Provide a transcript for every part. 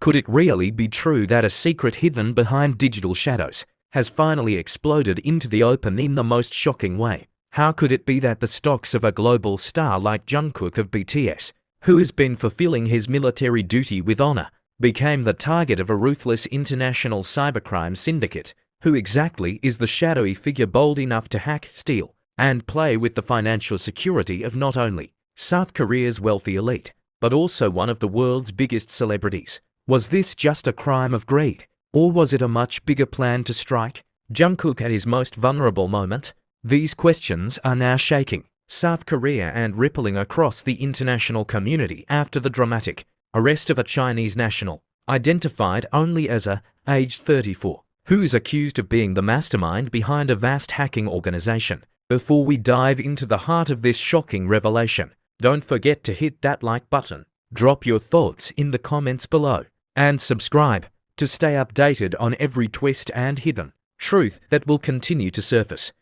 Could it really be true that a secret hidden behind digital shadows has finally exploded into the open in the most shocking way? How could it be that the stocks of a global star like Jungkook of BTS, who has been fulfilling his military duty with honor, became the target of a ruthless international cybercrime syndicate? Who exactly is the shadowy figure bold enough to hack, steal, and play with the financial security of not only South Korea's wealthy elite, but also one of the world's biggest celebrities? Was this just a crime of greed, or was it a much bigger plan to strike Jungkook at his most vulnerable moment? These questions are now shaking South Korea and rippling across the international community after the dramatic arrest of a Chinese national, identified only as aged 34, who is accused of being the mastermind behind a vast hacking organization. Before we dive into the heart of this shocking revelation, don't forget to hit that like button, drop your thoughts in the comments below, and subscribe to stay updated on every twist and hidden truth that will continue to surface.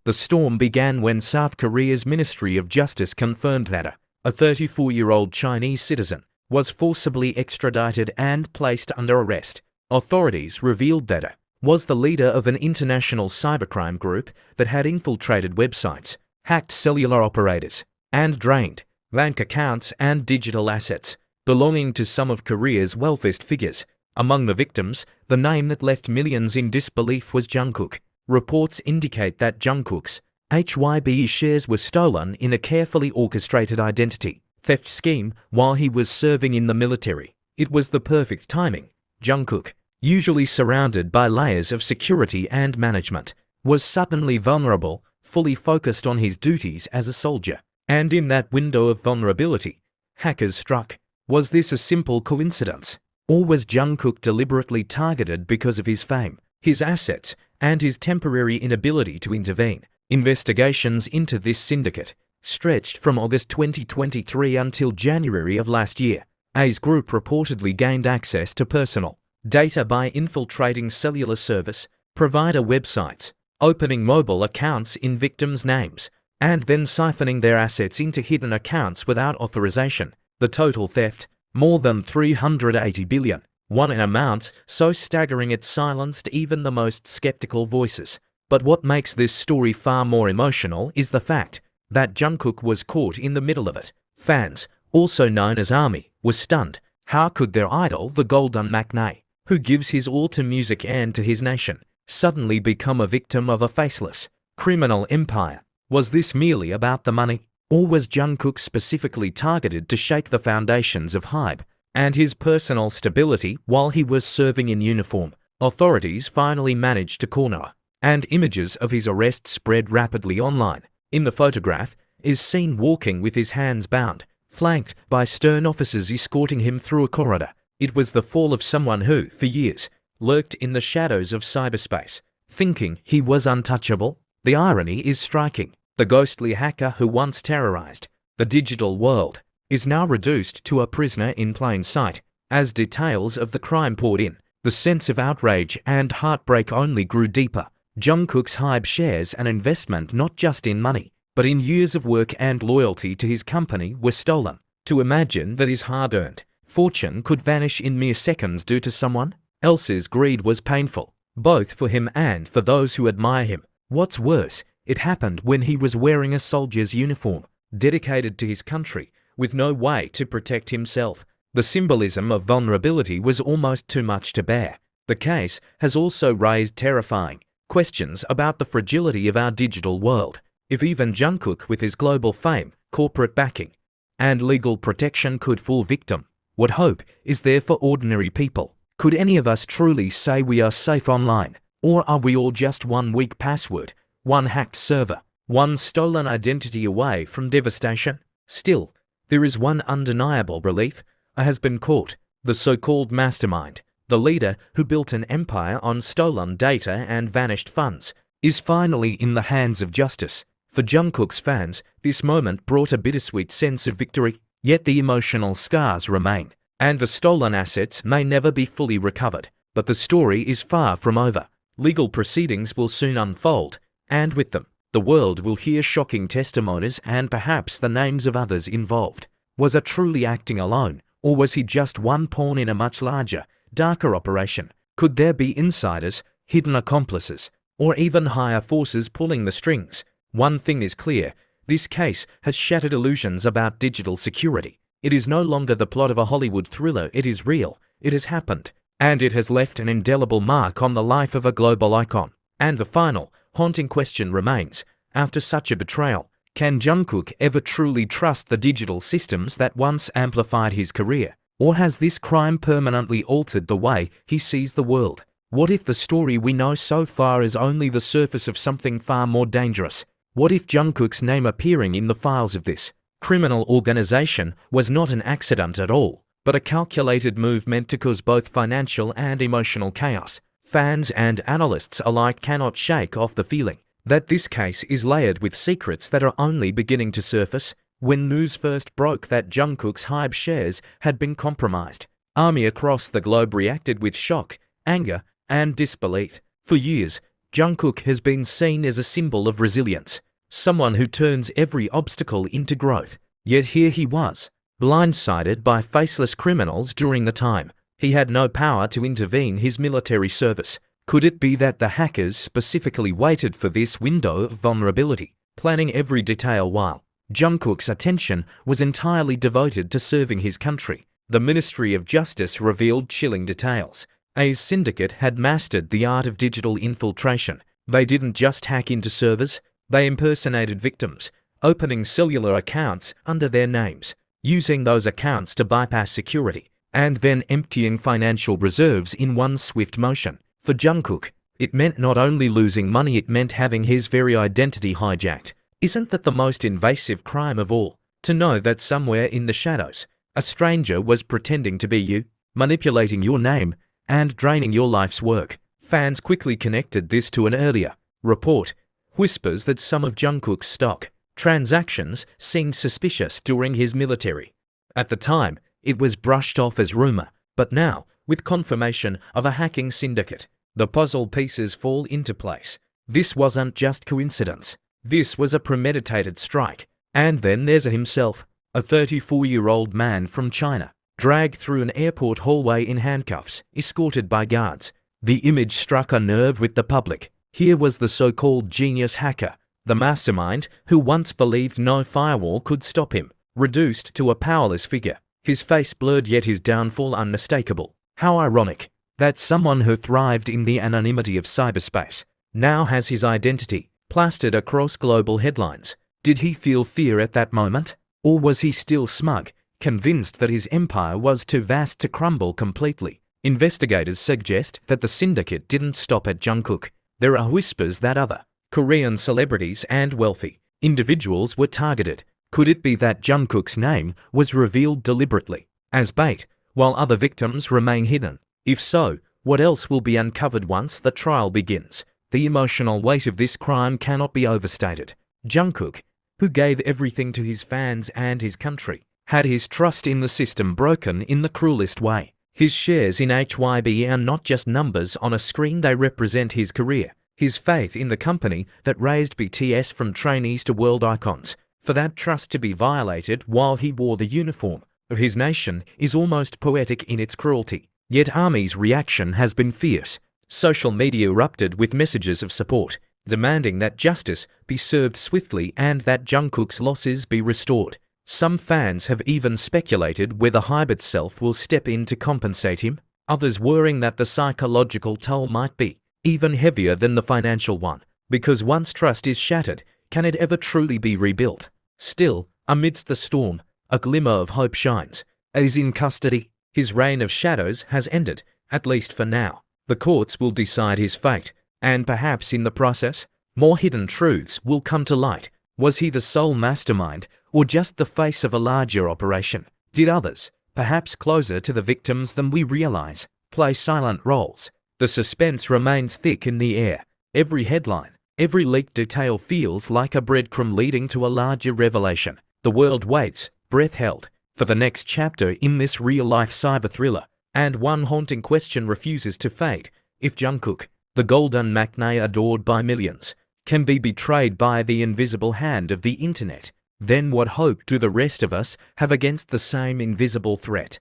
The storm began when South Korea's Ministry of Justice confirmed that a 34-year-old Chinese citizen was forcibly extradited and placed under arrest. Authorities revealed that was the leader of an international cybercrime group that had infiltrated websites, hacked cellular operators, and drained bank accounts and digital assets belonging to some of Korea's wealthiest figures. Among the victims, the name that left millions in disbelief was Jungkook. Reports indicate that Jungkook's HYBE shares were stolen in a carefully orchestrated identity theft scheme while he was serving in the military. It was the perfect timing. Jungkook, usually surrounded by layers of security and management, was suddenly vulnerable, fully focused on his duties as a soldier. And in that window of vulnerability, hackers struck. Was this a simple coincidence? Or was Jungkook deliberately targeted because of his fame, his assets, and his temporary inability to intervene? Investigations into this syndicate stretched from August 2023 until January of last year. A's group reportedly gained access to personal data by infiltrating cellular service provider websites, opening mobile accounts in victims' names, and then siphoning their assets into hidden accounts without authorization. The total theft, more than 380 billion, an amount so staggering it silenced even the most skeptical voices. But what makes this story far more emotional is the fact that Jungkook was caught in the middle of it. Fans, also known as ARMY, were stunned. How could their idol, the golden magnate, who gives his all to music and to his nation, suddenly become a victim of a faceless criminal empire? Was this merely about the money? Or was Jungkook specifically targeted to shake the foundations of HYBE and his personal stability while he was serving in uniform? Authorities finally managed to corner, and images of his arrest spread rapidly online. In the photograph, is seen walking with his hands bound, flanked by stern officers escorting him through a corridor. It was the fall of someone who, for years, lurked in the shadows of cyberspace, thinking he was untouchable. The irony is striking. The ghostly hacker who once terrorized the digital world is now reduced to a prisoner in plain sight. As details of the crime poured in, the sense of outrage and heartbreak only grew deeper. Jungkook's HYBE shares an investment not just in money, but in years of work and loyalty to his company were stolen. To imagine that his hard-earned fortune could vanish in mere seconds due to someone else's greed was painful, both for him and for those who admire him. What's worse, it happened when he was wearing a soldier's uniform, dedicated to his country, with no way to protect himself. The symbolism of vulnerability was almost too much to bear. The case has also raised terrifying questions about the fragility of our digital world. If even Jungkook, with his global fame, corporate backing, and legal protection could fall victim, what hope is there for ordinary people? Could any of us truly say we are safe online? Or are we all just one weak password, one hacked server, one stolen identity away from devastation? Still, there is one undeniable relief. Has been caught. The so-called mastermind, the leader who built an empire on stolen data and vanished funds, is finally in the hands of justice. For Jungkook's fans, this moment brought a bittersweet sense of victory, yet the emotional scars remain, and the stolen assets may never be fully recovered. But the story is far from over. Legal proceedings will soon unfold, and with them, the world will hear shocking testimonies and perhaps the names of others involved. Was he truly acting alone, or was he just one pawn in a much larger, darker operation? Could there be insiders, hidden accomplices, or even higher forces pulling the strings? One thing is clear, this case has shattered illusions about digital security. It is no longer the plot of a Hollywood thriller, it is real, it has happened, and it has left an indelible mark on the life of a global icon. And the final, haunting question remains, after such a betrayal, can Jungkook ever truly trust the digital systems that once amplified his career? Or has this crime permanently altered the way he sees the world? What if the story we know so far is only the surface of something far more dangerous? What if Jungkook's name appearing in the files of this criminal organization was not an accident at all, but a calculated move meant to cause both financial and emotional chaos? Fans and analysts alike cannot shake off the feeling that this case is layered with secrets that are only beginning to surface. When news first broke that Jungkook's HYBE shares had been compromised, army across the globe reacted with shock, anger, and disbelief. For years, Jungkook has been seen as a symbol of resilience, someone who turns every obstacle into growth. Yet here he was, blindsided by faceless criminals during the time he had no power to intervene his military service. Could it be that the hackers specifically waited for this window of vulnerability, planning every detail while Jungkook's attention was entirely devoted to serving his country? The Ministry of Justice revealed chilling details. A syndicate had mastered the art of digital infiltration. They didn't just hack into servers, they impersonated victims, opening cellular accounts under their names, using those accounts to bypass security, and then emptying financial reserves in one swift motion. For Jungkook, it meant not only losing money, it meant having his very identity hijacked. Isn't that the most invasive crime of all? To know that somewhere in the shadows, a stranger was pretending to be you, manipulating your name, and draining your life's work. Fans quickly connected this to an earlier report. Whispers that some of Jungkook's stock transactions seemed suspicious during his military. At the time, it was brushed off as rumor, but now, with confirmation of a hacking syndicate, the puzzle pieces fall into place. This wasn't just coincidence. This was a premeditated strike. And then there's himself, a 34-year-old man from China, dragged through an airport hallway in handcuffs, escorted by guards. The image struck a nerve with the public. Here was the so-called genius hacker, the mastermind who once believed no firewall could stop him, reduced to a powerless figure. His face blurred, yet his downfall unmistakable. How ironic that someone who thrived in the anonymity of cyberspace now has his identity plastered across global headlines. Did he feel fear at that moment? Or was he still smug, convinced that his empire was too vast to crumble completely? Investigators suggest that the syndicate didn't stop at Jungkook. There are whispers that other Korean celebrities and wealthy individuals were targeted. Could it be that Jungkook's name was revealed deliberately as bait, while other victims remain hidden? If so, what else will be uncovered once the trial begins? The emotional weight of this crime cannot be overstated. Jungkook, who gave everything to his fans and his country, had his trust in the system broken in the cruelest way. His shares in HYBE are not just numbers on a screen, they represent his career, his faith in the company that raised BTS from trainees to world icons. For that trust to be violated while he wore the uniform of his nation is almost poetic in its cruelty. Yet ARMY's reaction has been fierce. Social media erupted with messages of support, demanding that justice be served swiftly and that Jungkook's losses be restored. Some fans have even speculated whether HYBE itself will step in to compensate him, others worrying that the psychological toll might be even heavier than the financial one, because once trust is shattered, can it ever truly be rebuilt? Still, amidst the storm, a glimmer of hope shines. As in custody, his reign of shadows has ended, at least for now. The courts will decide his fate, and perhaps in the process, more hidden truths will come to light. Was he the sole mastermind, or just the face of a larger operation? Did others, perhaps closer to the victims than we realize, play silent roles? The suspense remains thick in the air. Every headline, every leaked detail feels like a breadcrumb leading to a larger revelation. The world waits, breath held, for the next chapter in this real-life cyber thriller. And one haunting question refuses to fade. If Jungkook, the golden magnate adored by millions, can be betrayed by the invisible hand of the internet, then what hope do the rest of us have against the same invisible threat?